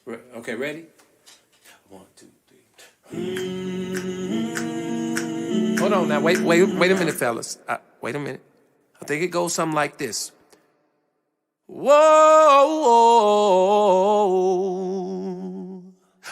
Okay, ready? 1, 2, 3. Hold on now. Wait a minute, fellas. Wait a minute. I think it goes something like this. Whoa.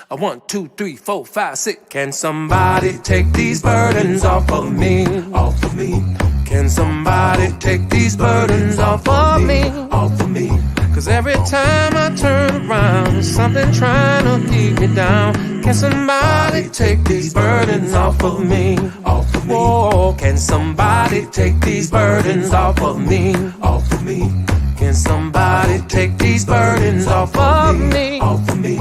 1, 2, 3, 4, 5, 6. Can somebody take these burdens off of me? Off of me. Can somebody take these burdens off of me? Off of me. Cause every time I turn around, there's something trying to keep me down. Can somebody take these burdens off of me? Off of me. Whoa, can somebody take these burdens off of me? Off of me. Can somebody take these burdens off of me? Off of me.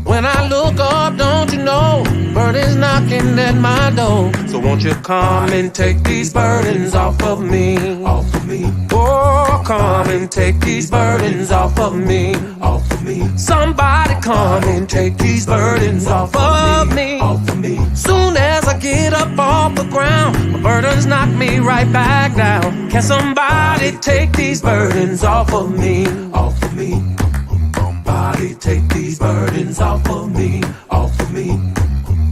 When I look up, don't you know, burdens knocking at my door. So won't you come and take these burdens off of me? Off of me. Oh, come and take these burdens off of me. Off of me. Somebody come and take these burdens off of me. Off of me. Soon as I get up off the ground, my burdens knock me right back down. Can somebody take these burdens off of me? Off of me. Somebody take these burdens off of me, off of me.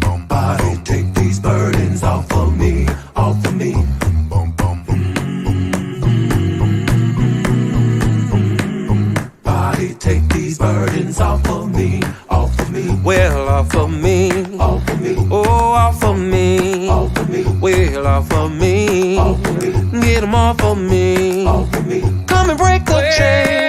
Somebody take these burdens off of me, off of me. Somebody take these burdens off of me, off of me. Well, off of me, off of me. Oh, off of me, off of me. Well, off of me, off of me. Get them off of me, off of me. Come and break the chain.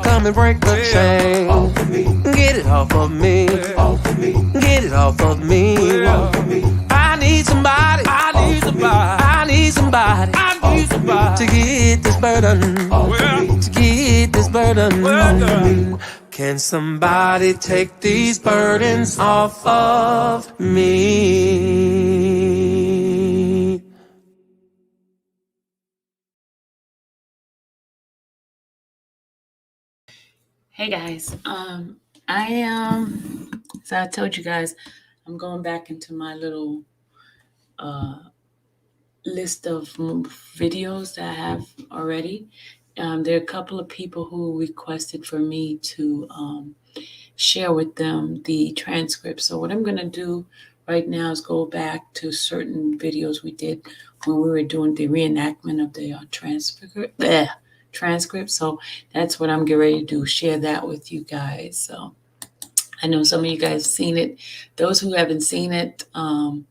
Come and break the chain. Off of me. Get it off of me. Off of me. Get it off of me. Off of me. I need somebody. I need somebody. I need somebody. I need somebody to get this burden. To get this burden. Can somebody take these burdens off of me? Hey guys, I am, so I told you guys, I'm going back into my little list of videos that I have already. There are a couple of people who requested for me to share with them the transcript. So what I'm going to do right now is go back to certain videos we did when we were doing the reenactment of the transcript. So that's what I'm getting ready to do, share that with you guys. So I know some of you guys have seen it. Those who haven't seen it, I'm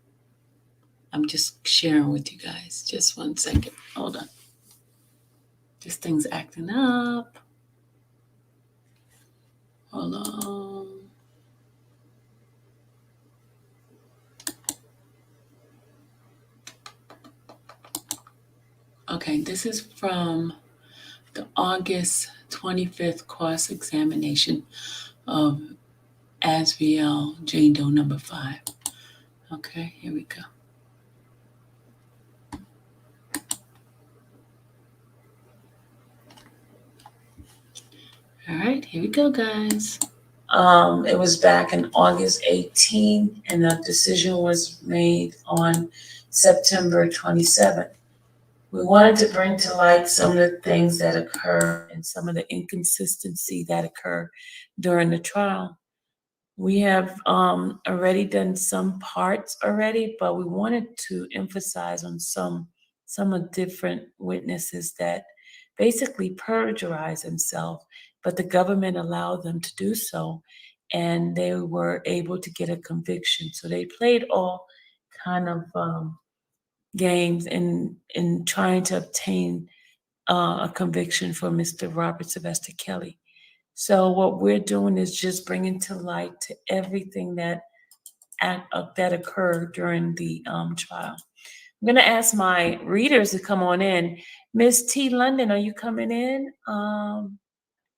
just sharing with you guys. Just 1 second. Hold on. This thing's acting up. Hold on. Okay, this is from the August 25th cross-examination of Asriel Jane Doe number 5. Okay, here we go. All right, here we go, guys. It was back in August 18, and the decision was made on September 27th. We wanted to bring to light some of the things that occur and some of the inconsistency that occur during the trial. We have already done some parts already, but we wanted to emphasize on some of different witnesses that basically perjurized themselves, but the government allowed them to do so, and they were able to get a conviction. So they played all kind of games in trying to obtain a conviction for Mr. Robert Sylvester Kelly. So what we're doing is just bringing to light to everything that occurred during the trial. I'm going to ask my readers to come on in. Miss T. London, are you coming in?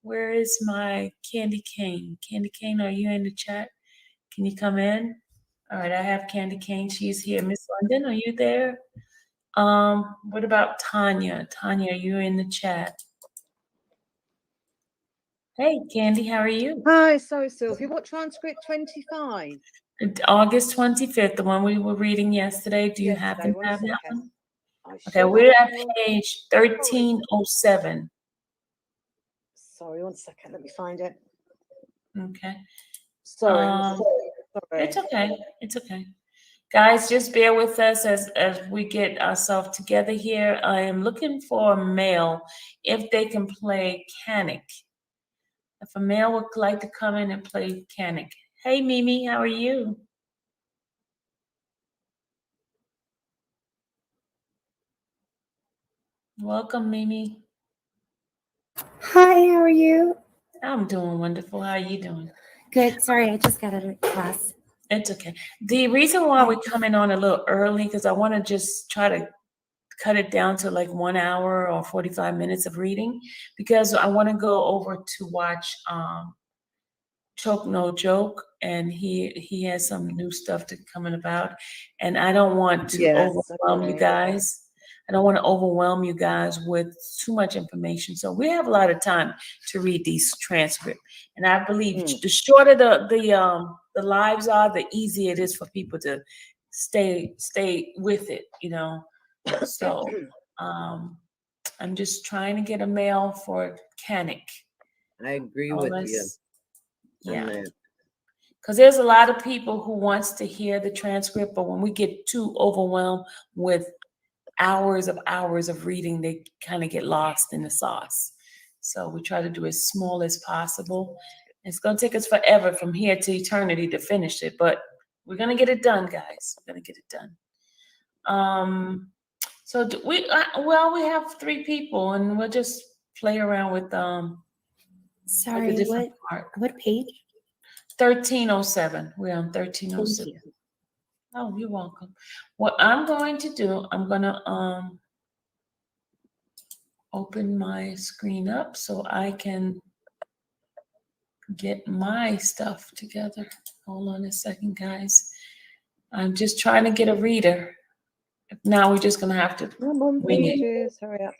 Where is my Candy Cane? Candy Cane, are you in the chat? Can you come in? All right, I have Candy Cane. She's here. Miss London, are you there? What about Tanya? Tanya, are you in the chat? Hey, Candy, how are you? Hi, so Sylvia, what transcript 25? August 25th, the one we were reading yesterday. Do you happen to have that one? Okay, we're at page 1307. Sorry, 1 second, let me find it. Okay. Sorry. Sorry. It's okay. It's okay. Guys, just bear with us as we get ourselves together here. I am looking for a male if they can play Canic. If a male would like to come in and play Canic. Hey, Mimi, how are you? Welcome, Mimi. Hi, how are you? I'm doing wonderful. How are you doing? Good. Sorry, I just got out of class. It's okay. The reason why we're coming on a little early, because I want to just try to cut it down to like 1 hour or 45 minutes of reading, because I want to go over to watch Choke No Joke, and he has some new stuff to coming about, and I don't want to overwhelm you guys. I don't want to overwhelm you guys with too much information. So we have a lot of time to read these transcripts, and I believe the shorter the lives are, the easier it is for people to stay with it. You know, so I'm just trying to get a mail for Canic. I agree with you. Yeah. Because there's a lot of people who wants to hear the transcript, but when we get too overwhelmed with hours of reading, they kind of get lost in the sauce. So we try to do as small as possible. It's going to take us forever from here to eternity to finish it, but we're going to get it done, guys. We're going to get it done. So we have 3 people, and we'll just play around with Sorry, what page? 1307. We're on 1307. Oh, you're welcome. What I'm going to do, I'm gonna open my screen up so I can get my stuff together. Hold on a second, guys. I'm just trying to get a reader. Now we're just gonna have to wing it. Hurry up.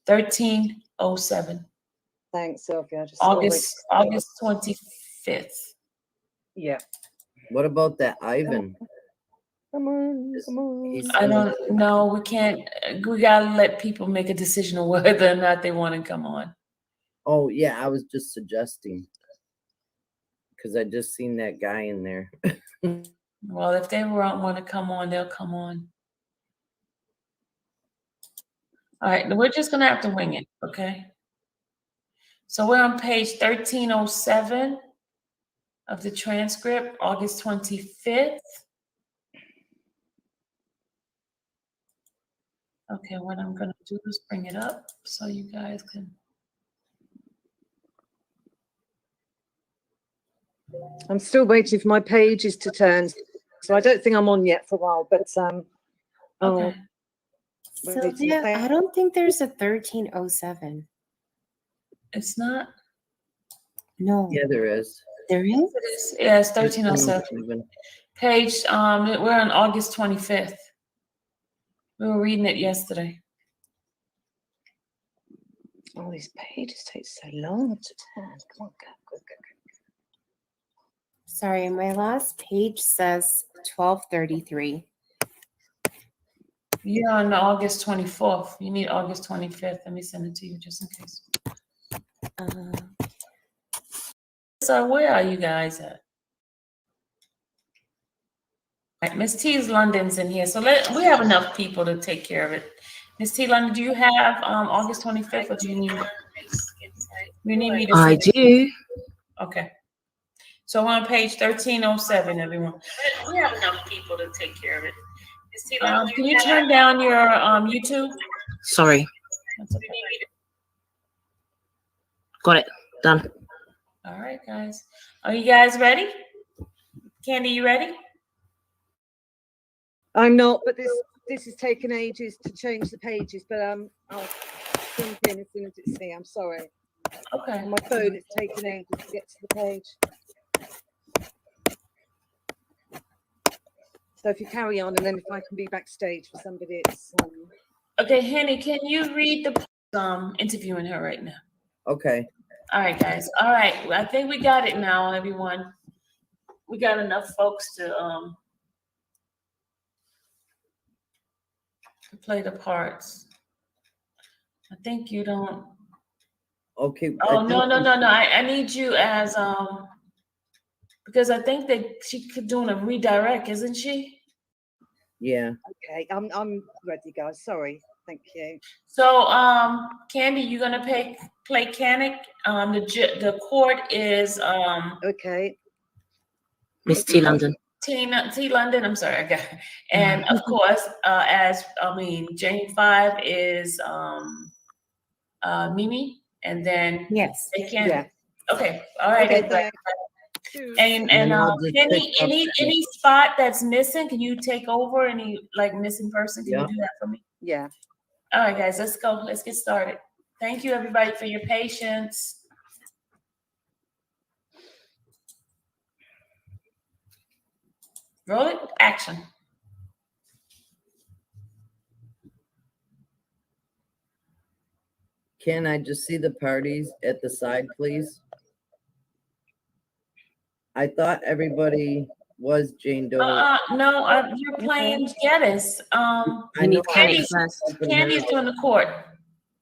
1307. Thanks, Sylvia. August 25th. Yeah. What about that Ivan? Come on. I don't know. We can't. We gotta let people make a decision on whether or not they want to come on. Oh yeah, I was just suggesting because I just seen that guy in there. Well, if they want to come on, they'll come on. All right, we're just gonna have to wing it, okay? So we're on page 1307 of the transcript, August 25th. Okay, what I'm gonna do is bring it up so you guys can. I'm still waiting for my pages to turn, so I don't think I'm on yet for a while. But Okay. Sylvia, I don't think there's a 1307. It's not. No. Yeah, there is. There is? It is. Yeah, it's 1307. Page. We're on August 25th. We were reading it yesterday. Oh, these pages take so long to turn. Come on, go. Sorry, my last page says 1233. You're on August 24th. You need August 25th. Let me send it to you just in case. So where are you guys at? All right, Miss T's London's in here. So we have enough people to take care of it. Miss T London, do you have August 25th, or do you need it? You need me to I do. Okay. So we're on page 1307, everyone. We have enough people to take care of it. Can you turn down your YouTube? Sorry. That's okay. Got it. Done. All right, guys. Are you guys ready? Candy, you ready? I'm not, but this is taking ages to change the pages. But I'll jump in as soon as it's here. I'm sorry. Okay. On my phone, it's taking ages to get to the page. So if you carry on, and then if I can be backstage for somebody, it's. Okay, Henny, can you read the interviewing her right now? Okay. All right, guys. All right, I think we got it now, everyone. We got enough folks to play the parts. I think you don't. Okay. Oh, no. I need you as, because I think that she could do a redirect, isn't she? Yeah. Okay, I'm ready, guys. Sorry. Thank you. So, Candy, you're gonna play Canic. The court is, Okay. Miss T. London. T. London, I'm sorry, I got it. And of course, Jane 5 is Mimi, and then Yes. they can. Yeah. Okay, all right, Okay, everybody. thanks. And I'll just pick up any spot that's missing, can you take over? Any like missing person? Can Yeah. you do that for me? Yeah. All right, guys, let's go. Let's get started. Thank you, everybody, for your patience. Roll it. Action. Can I just see the parties at the side, please? I thought everybody was Jane Doe. No, you're playing Geddes. We need Canic Candy's, first. Candy's doing the court.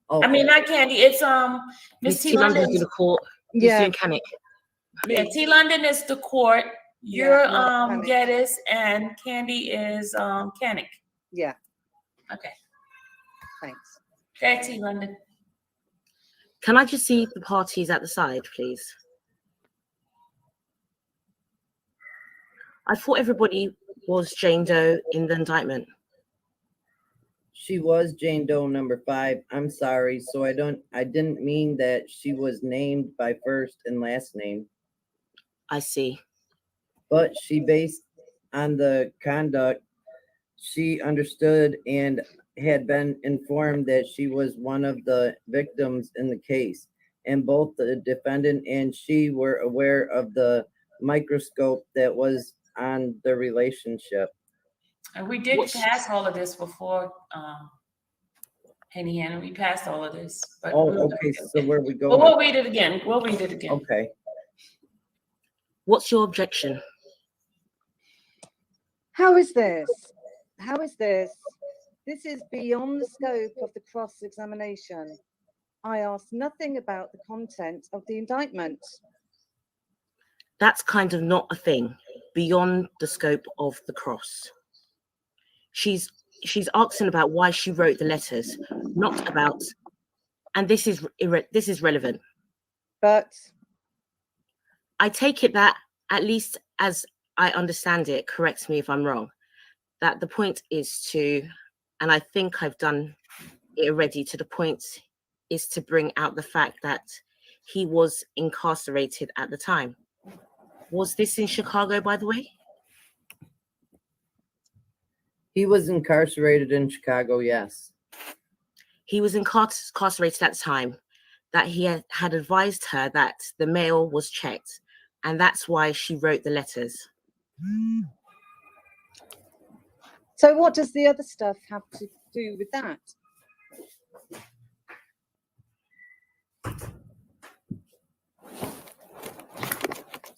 Oh, I mean, not Candy. It's Miss Miss T. T. London's London. doing the court. Who's Yeah. doing Canic? Yeah, T. London is the court. You're Yeah, Canic. Geddes, and Candy is Canic. Yeah. Okay. Thanks. Okay, T. London. Can I just see the parties at the side, please? I thought everybody was Jane Doe in the indictment. she was Jane Doe number 5. I'm sorry. So I didn't mean that she was named by first and last name, I see. but she based on the conduct she understood and had been informed that she was one of the victims in the case. And both the defendant and she were aware of the microscope that was on the relationship. And we did pass all of this before, Henny Hannah. We passed all of this. But Okay. So where we go? Well, we'll read it again. Okay. What's your objection? How is this? How is this? This is beyond the scope of the cross-examination. I asked nothing about the content of the indictment. That's kind of not a thing beyond the scope of the cross. She's asking about why she wrote the letters, not about, and this is relevant. But I take it that, at least as I understand it, correct me if I'm wrong, that the point is to, and I think I've done it already, to the point is to bring out the fact that he was incarcerated at the time. Was this in Chicago, by the way? He was incarcerated in Chicago, yes. He was incarcerated at the time, that he had advised her that the mail was checked, and that's why she wrote the letters. so what does the other stuff have to do with that?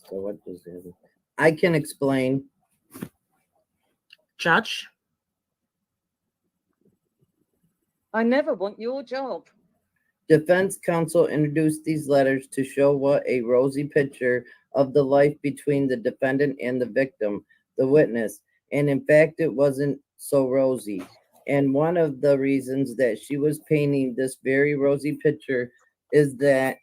So what does it? I can explain. Judge? I never want your job. Defense counsel introduced these letters to show what a rosy picture of the life between the defendant and the victim, the witness. And in fact, it wasn't so rosy. And one of the reasons that she was painting this very rosy picture is that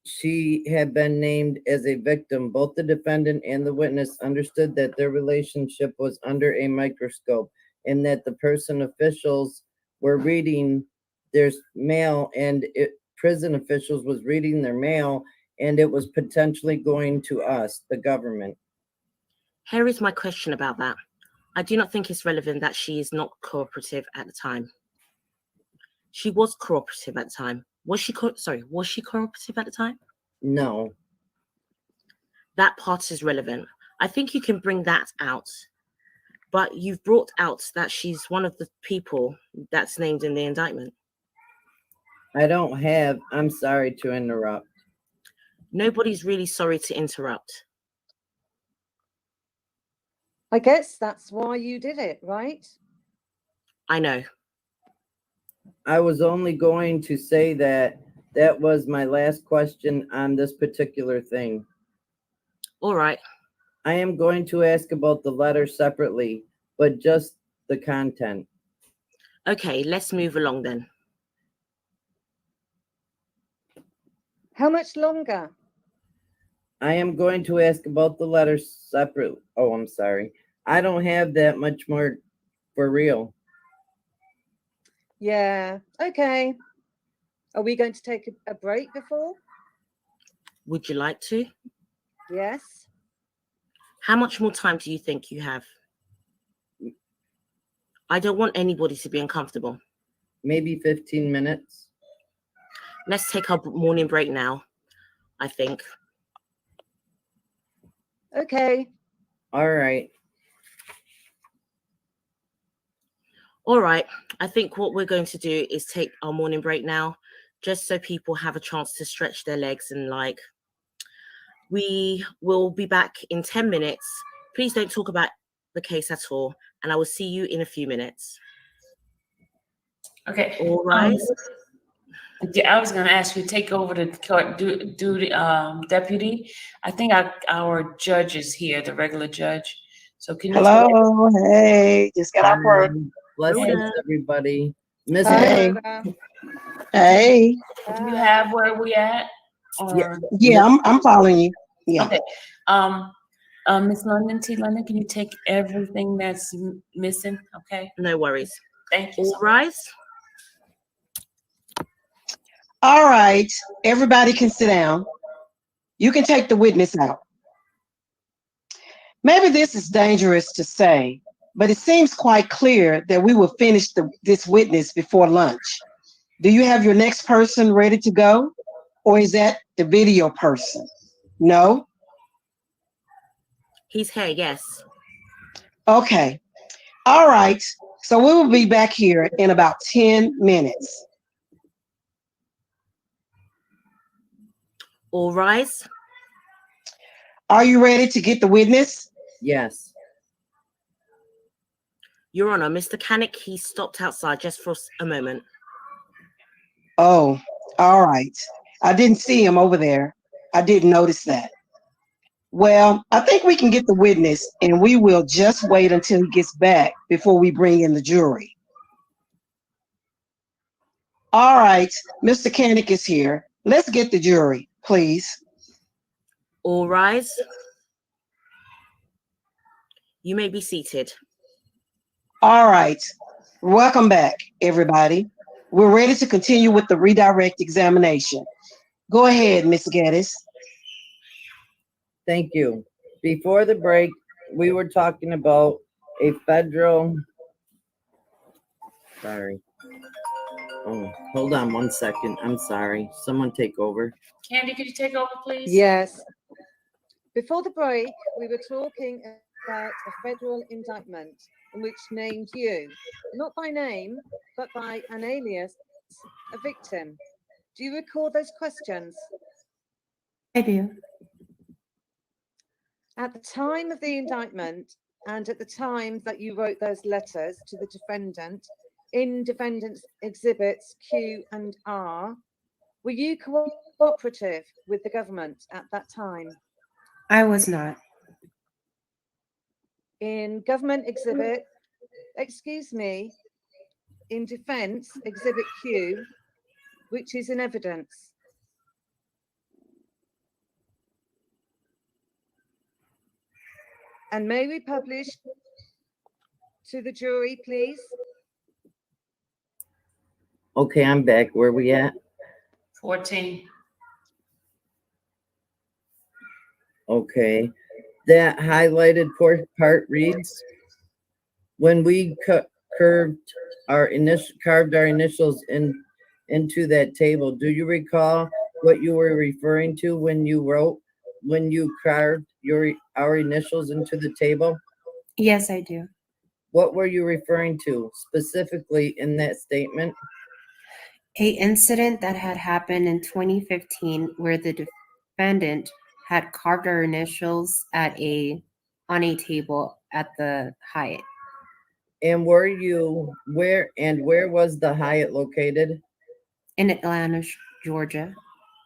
she had been named as a victim. Both the defendant and the witness understood that their relationship was under a microscope and that the prison officials were reading their mail, and prison officials was reading their mail, and it was potentially going to us, the government. Here is my question about that. I do not think it's relevant that she is not cooperative at the time. She was cooperative at the time. Was she cooperative at the time? No. That part is relevant. I think you can bring that out. But you've brought out that she's one of the people that's named in the indictment. I'm sorry to interrupt. Nobody's really sorry to interrupt. I guess that's why you did it, right? I know. I was only going to say that That was my last question on this particular thing. All right. I am going to ask about the letter separately, but just the content. Okay, let's move along then. How much longer? I am going to ask about the letter separate. Oh, I'm sorry. I don't have that much more for real. Yeah, okay. Are we going to take a break before? Would you like to? Yes. How much more time do you think you have? I don't want anybody to be uncomfortable. Maybe 15 minutes. Let's take our morning break now, I think. Okay. All right. All right. I think what we're going to do is take our morning break now, just so people have a chance to stretch their legs and like, we will be back in 10 minutes. Please don't talk about the case at all. And I will see you in a few minutes. Okay. All right. I was going to ask you to take over the court duty, deputy. I think our judge is here, the regular judge. So can you? Hello, hey, just got off work. Blessings, everybody. Miss Hey. Rhoda. Hey, Do you have where we at? Or yeah, I'm following you. Yeah. okay. Miss London, T. London, can you take everything that's missing? Okay. No worries. Thank you. All right. All right, everybody can sit down. You can take the witness out. Maybe this is dangerous to say, but it seems quite clear that we will finish this witness before lunch. Do you have your next person ready to go? Or is that the video person? No? He's here, yes. Okay. All right. So we will be back here in about 10 minutes. All rise. Are you ready to get the witness? Yes. Your Honor, Mr. Canick, he stopped outside just for a moment. Oh, all right. I didn't see him over there. I didn't notice that. Well, I think we can get the witness, and we will just wait until he gets back before we bring in the jury. All right, Mr. Canick is here. Let's get the jury, please. All rise. You may be seated. All right. Welcome back, everybody. We're ready to continue with the redirect examination. Go ahead, Ms. Geddes. Thank you. Before the break, we were talking about a federal. Sorry. Oh, hold on 1 second. I'm sorry. Someone take over. Candy, could you take over, please? Yes. Before the break, we were talking about a federal indictment in which named you, not by name, but by an alias, a victim. Do you recall those questions? I do. At the time of the indictment and at the time that you wrote those letters to the defendant in defendant's exhibits Q and R, were you cooperative with the government at that time? I was not. In government exhibit, in defense exhibit Q, which is in evidence. And may we publish to the jury, please? Okay, I'm back. Where we at? 14. Okay. That highlighted part reads, when we carved our initials into that table. Do you recall what you were referring to when you carved our initials into the table? Yes, I do. What were you referring to specifically in that statement? A incident that had happened in 2015 where the defendant had carved our initials on a table at the Hyatt. And where was the Hyatt located? In Atlanta, Georgia.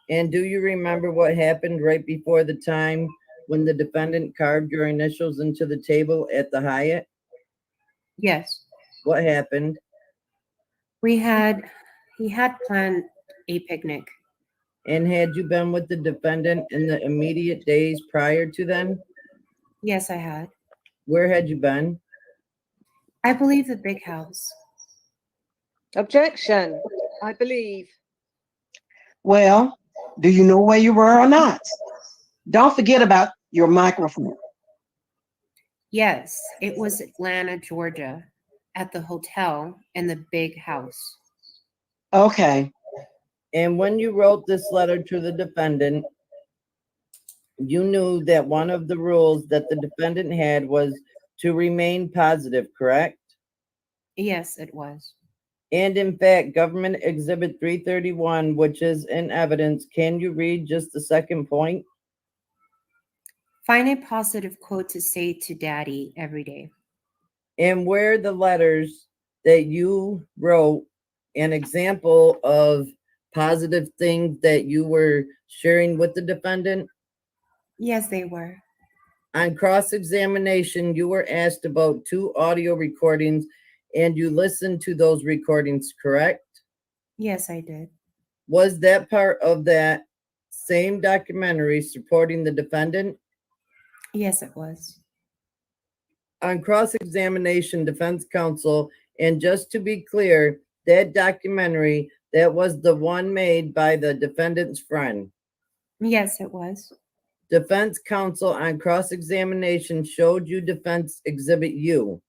And do you remember what happened right before the time when the defendant carved your initials into the table at the Hyatt? Yes. What happened? He had planned a picnic. And had you been with the defendant in the immediate days prior to then? Yes, I had. Where had you been? I believe the big house. Objection, I believe. Well, do you know where you were or not? Don't forget about your microphone. Yes, it was Atlanta, Georgia, at the hotel in the big house. Okay. And when you wrote this letter to the defendant, you knew that one of the rules that the defendant had was to remain positive, correct? Yes, it was. And in fact, Government Exhibit 331, which is in evidence, can you read just the second point? Find a positive quote to say to daddy every day. And where the letters that you wrote an example of positive things that you were sharing with the defendant? Yes, they were. On cross-examination, you were asked about 2 audio recordings and you listened to those recordings, correct? Yes, I did. Was that part of that same documentary supporting the defendant? Yes, it was. On cross-examination, defense counsel, and just to be clear, that documentary, that was the one made by the defendant's friend. Yes, it was. Defense counsel on cross-examination showed you Defense Exhibit U,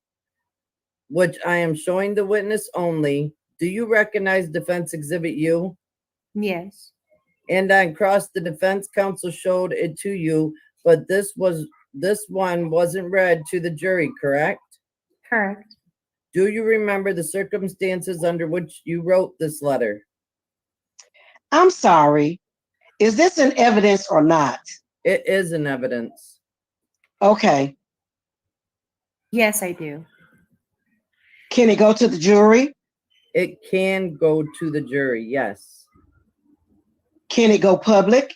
which I am showing the witness only. Do you recognize Defense Exhibit U? Yes. And on cross, the defense counsel showed it to you, but this one wasn't read to the jury, correct? Correct. Do you remember the circumstances under which you wrote this letter? I'm sorry. Is this in evidence or not? It is in evidence. Okay. Yes, I do. Can it go to the jury? It can go to the jury, yes. Can it go public?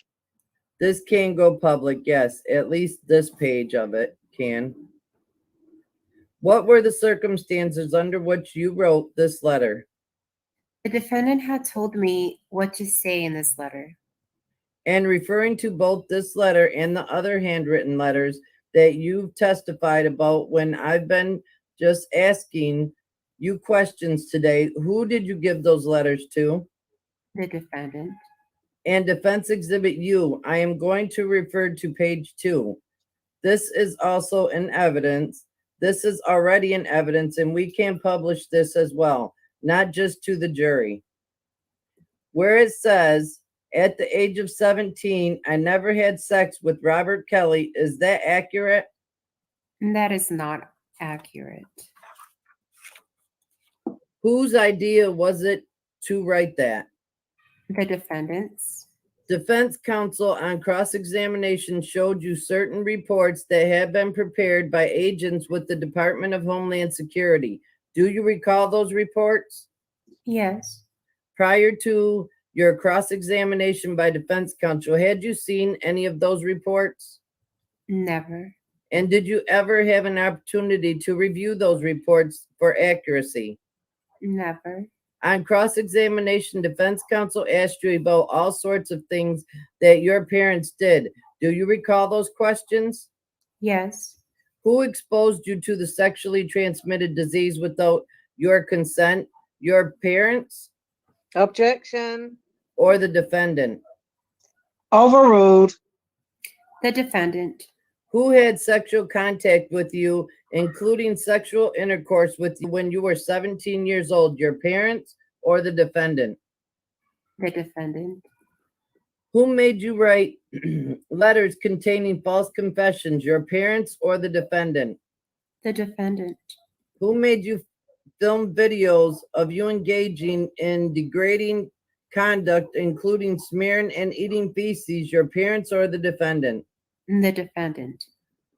This can go public, yes. At least this page of it can. What were the circumstances under which you wrote this letter? The defendant had told me what to say in this letter. And referring to both this letter and the other handwritten letters that you've testified about, when I've been just asking you questions today, who did you give those letters to? The defendant. And Defense Exhibit U, I am going to refer to page 2. This is also in evidence. This is already in evidence, and we can publish this as well, not just to the jury. Where it says, at the age of 17, I never had sex with Robert Kelly. Is that accurate? That is not accurate. Whose idea was it to write that? The defendant's. Defense counsel on cross-examination showed you certain reports that had been prepared by agents with the Department of Homeland Security. Do you recall those reports? Yes. Prior to your cross-examination by defense counsel, had you seen any of those reports? Never. And did you ever have an opportunity to review those reports for accuracy? Never. On cross-examination, defense counsel asked you about all sorts of things that your parents did. Do you recall those questions? Yes. Who exposed you to the sexually transmitted disease without your consent? Your parents Objection. or the defendant? Overruled. The defendant. Who had sexual contact with you, including sexual intercourse with you when you were 17 years old, your parents or the defendant? The defendant. Who made you write letters containing false confessions, your parents or the defendant? The defendant. Who made you film videos of you engaging in degrading conduct, including smearing and eating feces, your parents or the defendant? The defendant.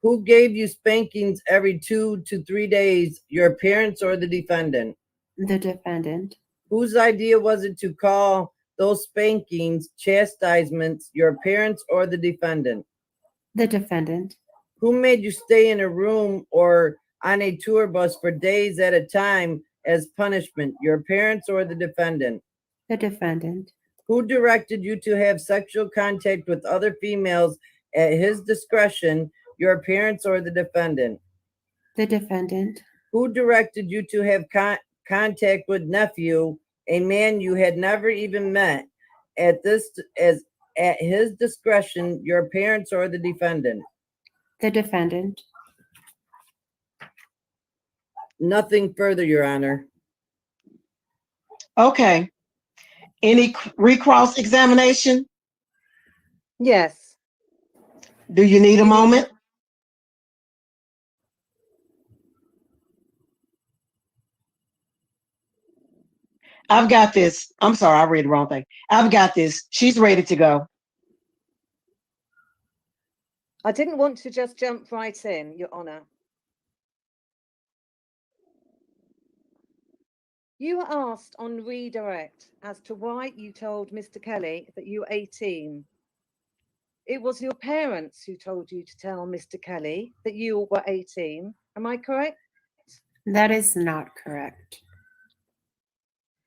Who gave you spankings every 2 to 3 days, your parents or the defendant? The defendant. Whose idea was it to call those spankings, chastisements, your parents or the defendant? The defendant. Who made you stay in a room or on a tour bus for days at a time as punishment, your parents or the defendant? The defendant. Who directed you to have sexual contact with other females at his discretion, your parents or the defendant? The defendant. Who directed you to have contact with nephew, a man you had never even met, at his discretion, your parents or the defendant? The defendant. Nothing further, Your Honor. Okay. Any recross examination? Yes. Do you need a moment? I've got this. I'm sorry, I read the wrong thing. I've got this. She's ready to go. I didn't want to just jump right in, Your Honor. You were asked on redirect as to why you told Mr. Kelly that you were 18. It was your parents who told you to tell Mr. Kelly that you were 18. Am I correct? That is not correct.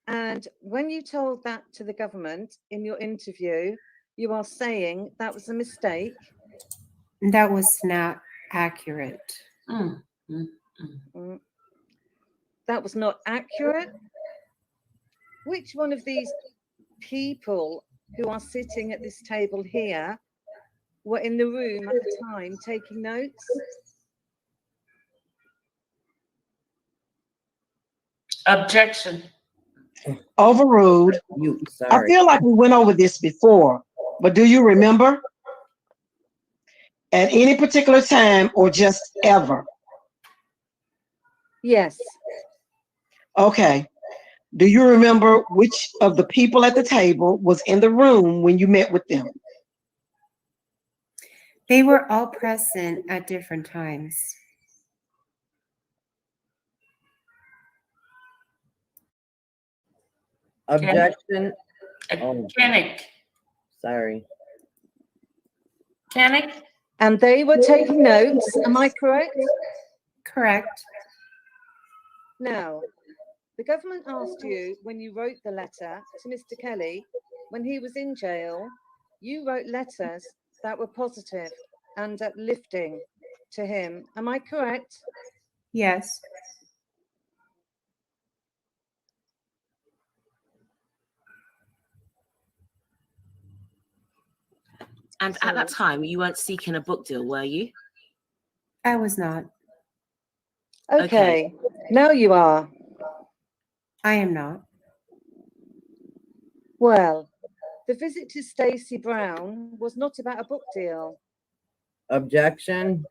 And when you told that to the government in your interview, you are saying that was a mistake. That was not accurate. That was not accurate. Which one of these people who are sitting at this table here were in the room at the time taking notes? Objection. Overruled. I feel like we went over this before, but do you remember? At any particular time or just ever? Yes. Okay. Do you remember which of the people at the table was in the room when you met with them? They were all present at different times. Objection. Kennick. Sorry. Kennick? And they were taking notes. Am I correct? Correct. Now, the government asked you when you wrote the letter to Mr. Kelly when he was in jail, you wrote letters that were positive and uplifting to him. Am I correct? Yes. And at that time, you weren't seeking a book deal, were you? I was not. Okay. Now you are. I am not. Well, the visit to Stacey Brown was not about a book deal. Objection.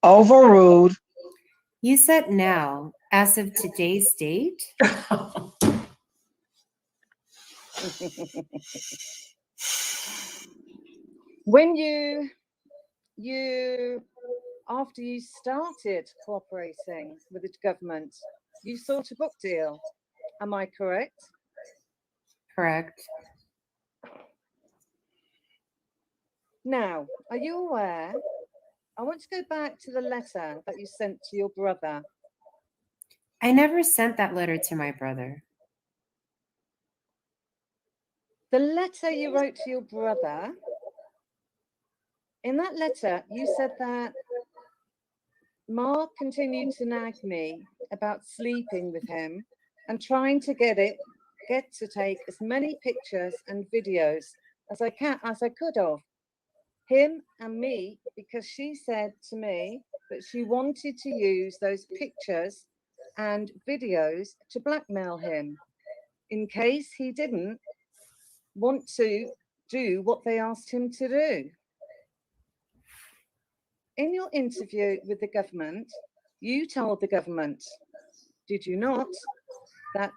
Overruled. You said now, as of today's date? When after you started cooperating with the government, you sought a book deal. Am I correct? Correct. Now, are you aware? I want to go back to the letter that you sent to your brother. I never sent that letter to my brother. The letter you wrote to your brother, in that letter, you said that Mark continued to nag me about sleeping with him and trying to get to take as many pictures and videos as I could of him and me, because she said to me that she wanted to use those pictures and videos to blackmail him in case he didn't want to do what they asked him to do. In your interview with the government, you told the government, did you not, that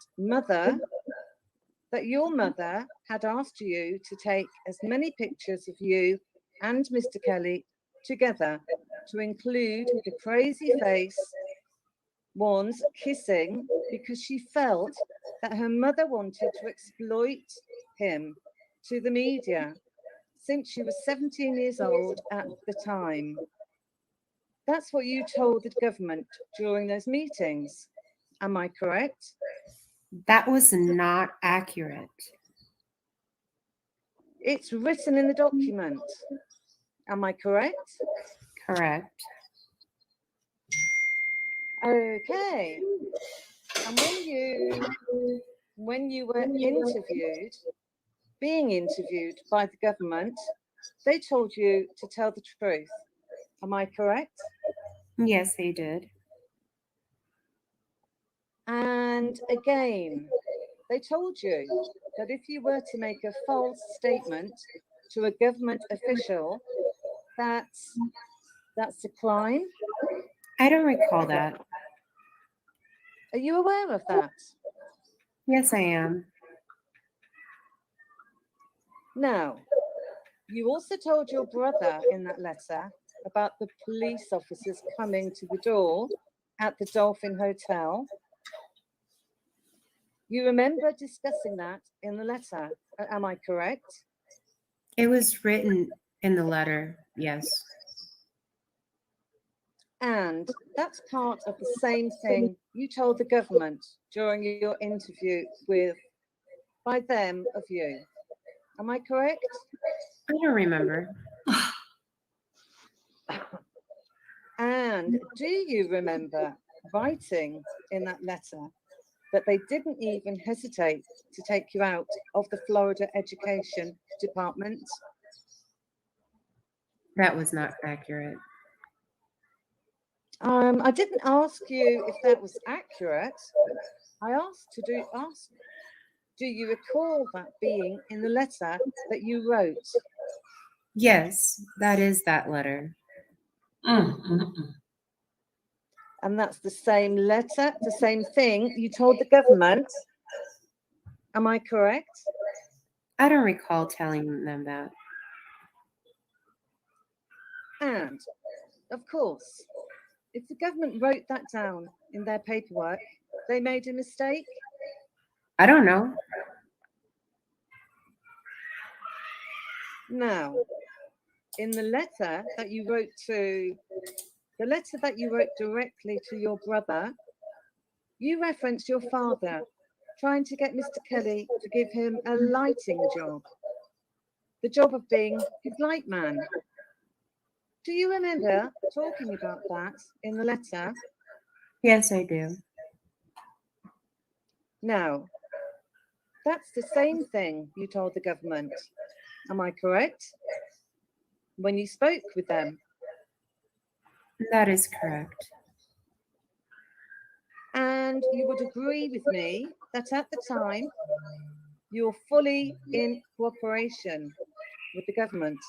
your mother had asked you to take as many pictures of you and Mr. Kelly together, to include the crazy face ones kissing, because she felt that her mother wanted to exploit him to the media since she was 17 years old at the time. That's what you told the government during those meetings. Am I correct? That was not accurate. It's written in the document. Am I correct? Correct. Okay. And when you were being interviewed by the government, they told you to tell the truth. Am I correct? Yes, they did. And again, they told you that if you were to make a false statement to a government official, that's a crime. I don't recall that. Are you aware of that? Yes, I am. Now, you also told your brother in that letter about the police officers coming to the door at the Dolphin Hotel. You remember discussing that in the letter, am I correct? It was written in the letter, yes. And that's part of the same thing you told the government during your interview by them of you. Am I correct? I don't remember. And do you remember writing in that letter that they didn't even hesitate to take you out of the Florida Education Department? That was not accurate. I didn't ask you if that was accurate. I asked, do you recall that being in the letter that you wrote? Yes, that is that letter. And that's the same letter, the same thing you told the government. Am I correct? I don't recall telling them that. And of course, if the government wrote that down in their paperwork, they made a mistake. I don't know. Now, in the letter that you wrote directly to your brother, you referenced your father trying to get Mr. Kelly to give him a lighting job, the job of being his light man. Do you remember talking about that in the letter? Yes, I do. Now, that's the same thing you told the government. Am I correct? When you spoke with them. That is correct. And you would agree with me that at the time, you were fully in cooperation with the government.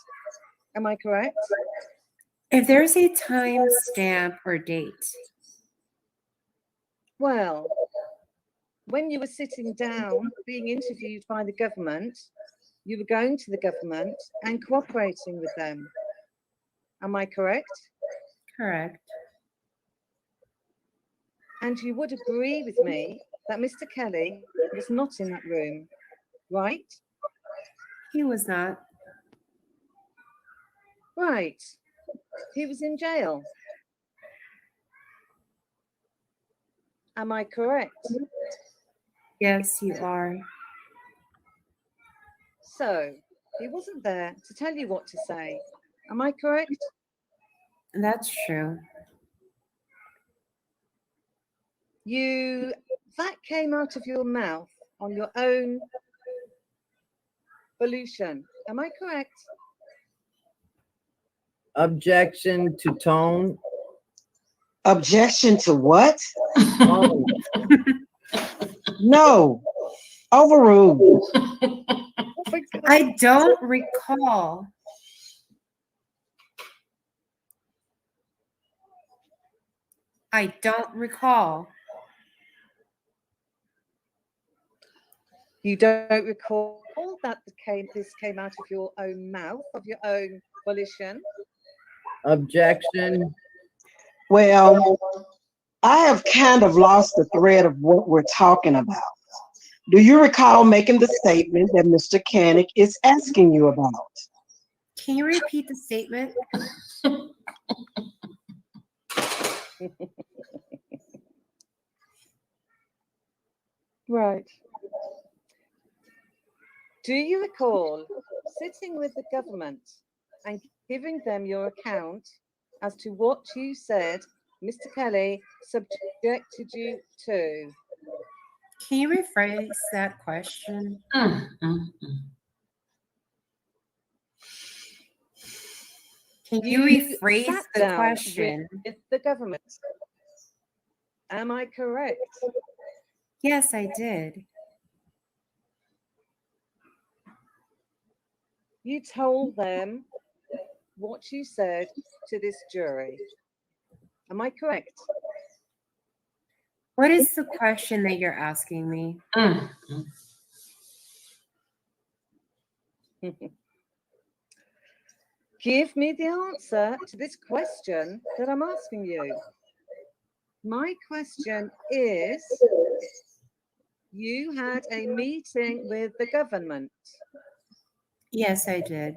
Am I correct? If there's a time stamp or date. Well, when you were sitting down being interviewed by the government, you were going to the government and cooperating with them. Am I correct? Correct. And you would agree with me that Mr. Kelly was not in that room, right? He was not. Right. He was in jail. Am I correct? Yes, you are. So he wasn't there to tell you what to say. Am I correct? That's true. That came out of your mouth on your own volition. Am I correct? Objection to tone. Objection to what? Tone. No. Overruled. Oh my God. I don't recall. I don't recall. You don't recall that this came out of your own mouth, of your own volition? Objection. Well, I have kind of lost the thread of what we're talking about. Do you recall making the statement that Mr. Canick is asking you about? Can you repeat the statement? Right. Do you recall sitting with the government and giving them your account as to what you said Mr. Kelly subjected you to? Can you rephrase that question? Mm, mm, mm. Can you rephrase sat the down question? with the government. Am I correct? Yes, I did. You told them what you said to this jury. Am I correct? What is the question that you're asking me? Mm, mm. Give me the answer to this question that I'm asking you. My question is, you had a meeting with the government. Yes, I did.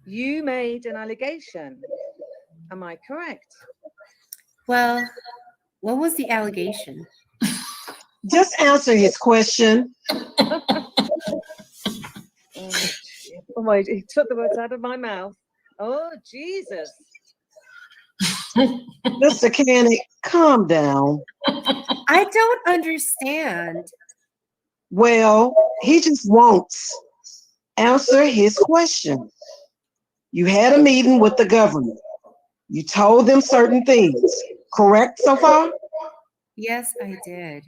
You made an allegation. Am I correct? Well, what was the allegation? Just answer his question. Oh my, he took the words out of my mouth. Oh, Jesus. Mr. Canick, calm down. I don't understand. Well, he just wants answer his question. You had a meeting with the government. You told them certain things. Correct so far? Yes, I did.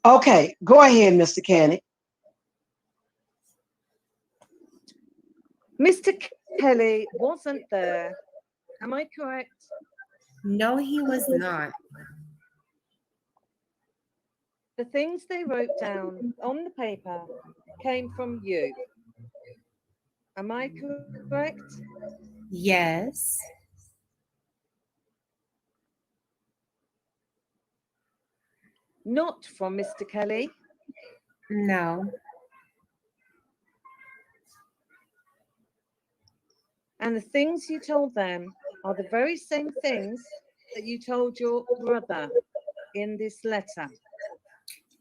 Okay, go ahead, Mr. Canick. Mr. Kelly wasn't there. Am I correct? No, he was not. The things they wrote down on the paper came from you. Am I correct? Yes. Not from Mr. Kelly. No. And the things you told them are the very same things that you told your brother in this letter.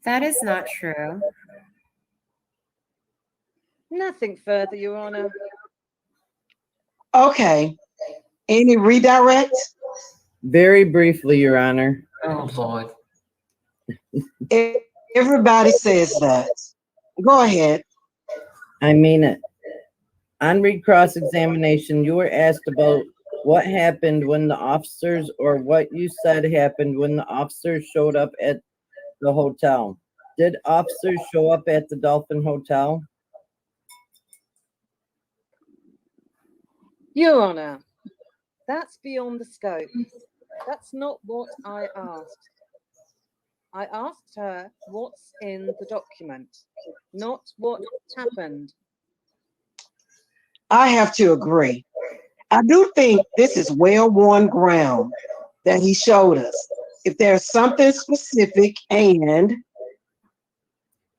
That is not true. Nothing further, Your Honor. Okay. Any redirect? Very briefly, Your Honor. Oh, Lord. Everybody says that. Go ahead. I mean it. On cross-examination, you were asked about what happened when the officers, or what you said happened when the officers showed up at the hotel. Did officers show up at the Dolphin Hotel? Your Honor, that's beyond the scope. That's not what I asked. I asked her what's in the document, not what happened. I have to agree. I do think this is well-worn ground that he showed us. If there's something specific and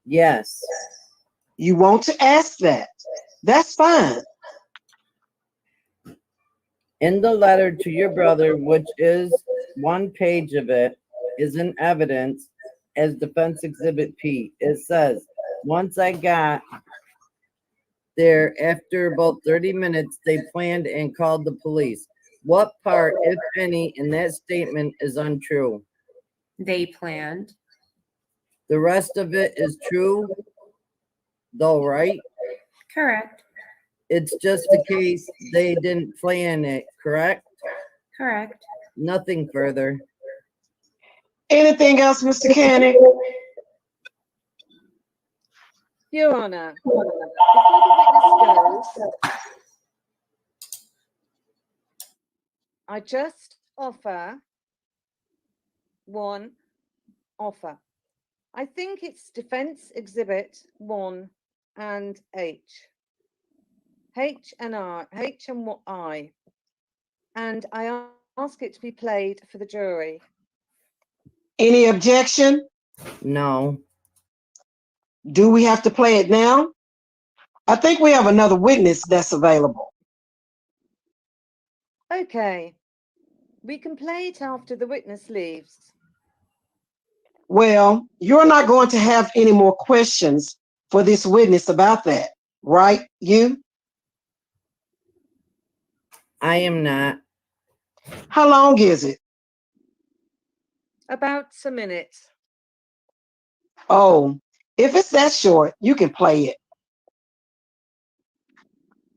Yes. you want to ask that, that's fine. In the letter to your brother, which is one page of it, is in evidence as Defense Exhibit P. It says, once I got there, after about 30 minutes, they planned and called the police. What part, if any, in that statement is untrue? They planned. The rest of it is true, though, right? Correct. It's just the case they didn't plan it, correct? Correct. Nothing further. Anything else, Mr. Canick? Your Honor, before the witness goes, I just offer one offer. I think it's Defense Exhibit 1 and H. H and I. And I ask it to be played for the jury. Any objection? No. Do we have to play it now? I think we have another witness that's available. Okay. We can play it after the witness leaves. Well, you're not going to have any more questions for this witness about that, right? You? I am not. How long is it? About a minute. Oh, if it's that short, you can play it.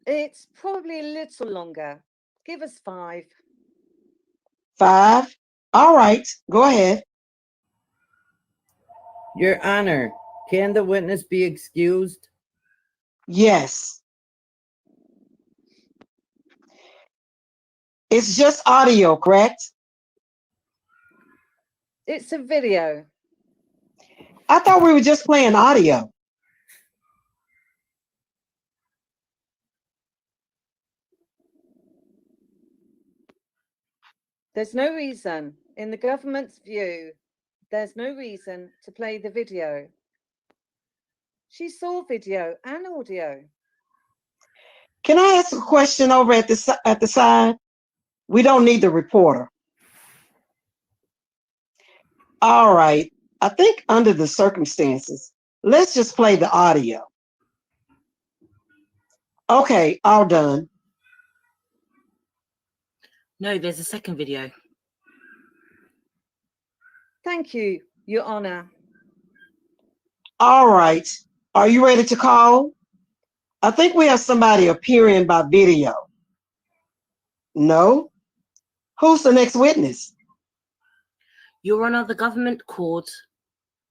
It's probably a little longer. Give us 5. 5? All right, go ahead. Your Honor, can the witness be excused? Yes. It's just audio, correct? It's a video. I thought we were just playing audio. There's no reason, in the government's view, there's no reason to play the video. She saw video and audio. Can I ask a question over at the side? We don't need the reporter. All right. I think under the circumstances, let's just play the audio. Okay, all done. No, there's a second video. Thank you, Your Honor. All right. Are you ready to call? I think we have somebody appearing by video. No? Who's the next witness? Your Honor, the government called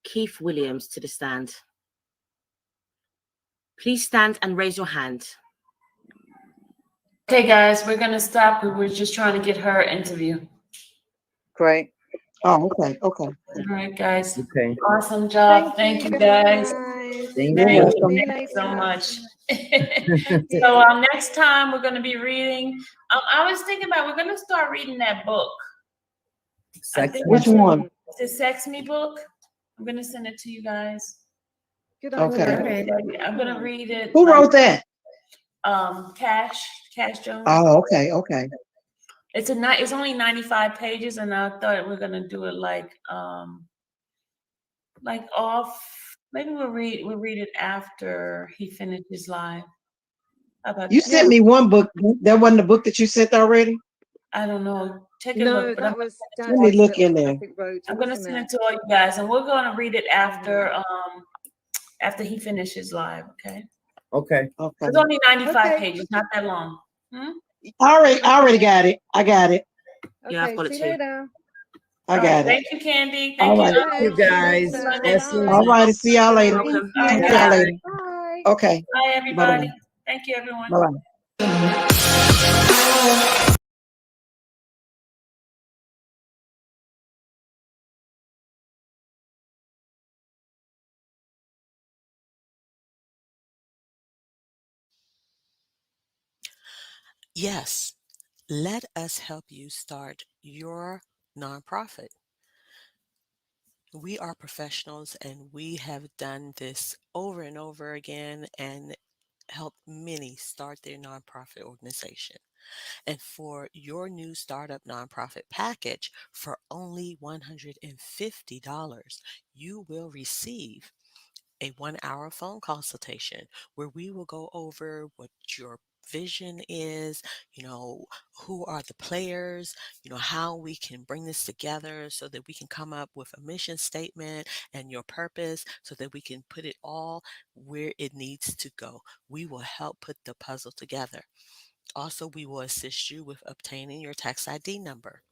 Keith Williams to the stand. Please stand and raise your hand. Okay, guys, we're gonna stop. We were just trying to get her interview. Great. Oh, okay, okay. All right, guys. Okay. Awesome job. Thank you, guys. Thank You're you. welcome. See you Thank you so later. much. Thank you. So next time we're going to be reading. I was thinking about we're going to start reading that book. Sex. Which one? It's the Sex Me book. I'm going to send it to you guys. Good Okay. idea. I'm going to read it. Who wrote that? Cash Jones. Oh, okay, okay. It's only 95 pages, and I thought we're going to do it like off. Maybe we'll read it after he finishes live. How about You that? sent me one book. That wasn't the book that you sent already? I don't know. Take a No, look. But that was Let me Daddy's look that in there. I think wrote it, I'm gonna wasn't send it? it to all you guys, and we're gonna read it after he finishes live. Okay. Okay. Okay. It's only 95 Okay. pages, not that long. I already got it. I got it. Yeah, I've Okay, got it see you too. later. I All got right, it. thank you, Candy. All Thank you. right. Thank you, guys. Bye. That's Susan. All right. See y'all later. Welcome. All right, See y'all guys. later. Bye. Okay. Bye, everybody. Bye-bye. Thank you, everyone. Bye-bye. Yes, let us help you start your nonprofit. We are professionals and we have done this over and over again and helped many start their nonprofit organization. And for your new startup nonprofit package, for only $150, you will receive a 1 hour phone consultation where we will go over what your vision is, who are the players, how we can bring this together so that we can come up with a mission statement and your purpose so that we can put it all where it needs to go. We will help put the puzzle together. Also, we will assist you with obtaining your tax ID number.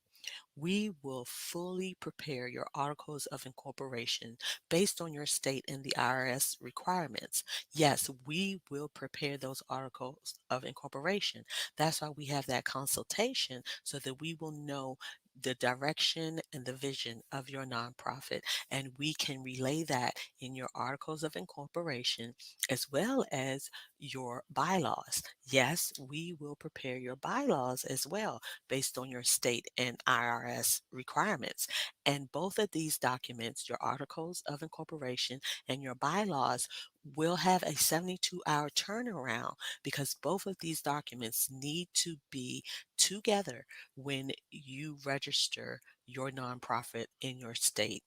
We will fully prepare your articles of incorporation based on your state and the IRS requirements. Yes, we will prepare those articles of incorporation. That's why we have that consultation so that we will know the direction and the vision of your nonprofit, and we can relay that in your articles of incorporation as well as your bylaws. Yes, we will prepare your bylaws as well based on your state and IRS requirements. And both of these documents, your articles of incorporation and your bylaws, will have a 72-hour turnaround because both of these documents need to be together when you register your nonprofit in your state.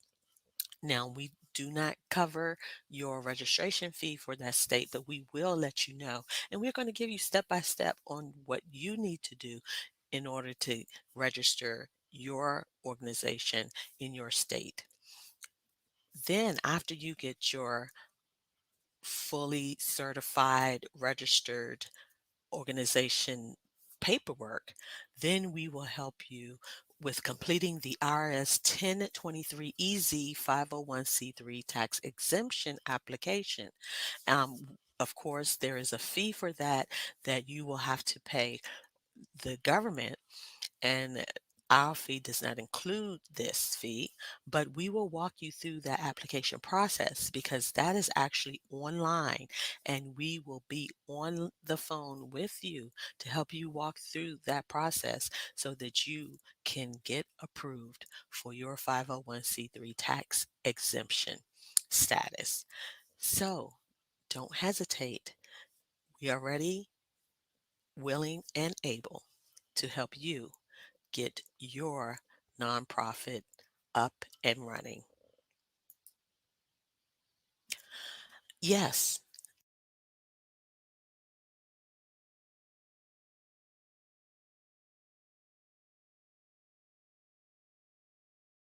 Now, we do not cover your registration fee for that state, but we will let you know. And we're going to give you step by step on what you need to do in order to register your organization in your state. Then, after you get your fully certified, registered organization paperwork, then we will help you with completing the IRS 1023EZ 501c3 tax exemption application. Of course, there is a fee for that you will have to pay the government, and our fee does not include this fee, but we will walk you through that application process because that is actually online, and we will be on the phone with you to help you walk through that process so that you can get approved for your 501c3 tax exemption status. So don't hesitate. We are ready, willing, and able to help you get your nonprofit up and running. Yes.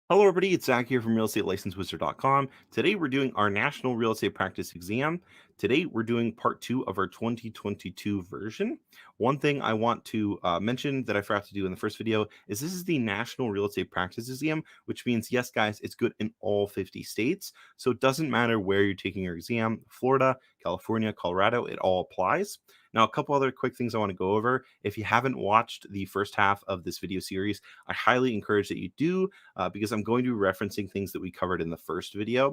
Hello, everybody. It's Zach here from realestatelicenseWizard.com. Today, we're doing our National Real Estate Practice Exam. Today, we're doing part 2 of our 2022 version. One thing I want to mention that I forgot to do in the first video is this is the National Real Estate Practice Exam, which means, yes, guys, it's good in all 50 states. So it doesn't matter where you're taking your exam, Florida, California, Colorado, it all applies. Now, a couple other quick things I want to go over. If you haven't watched the first half of this video series, I highly encourage that you do because I'm going to be referencing things that we covered in the first video.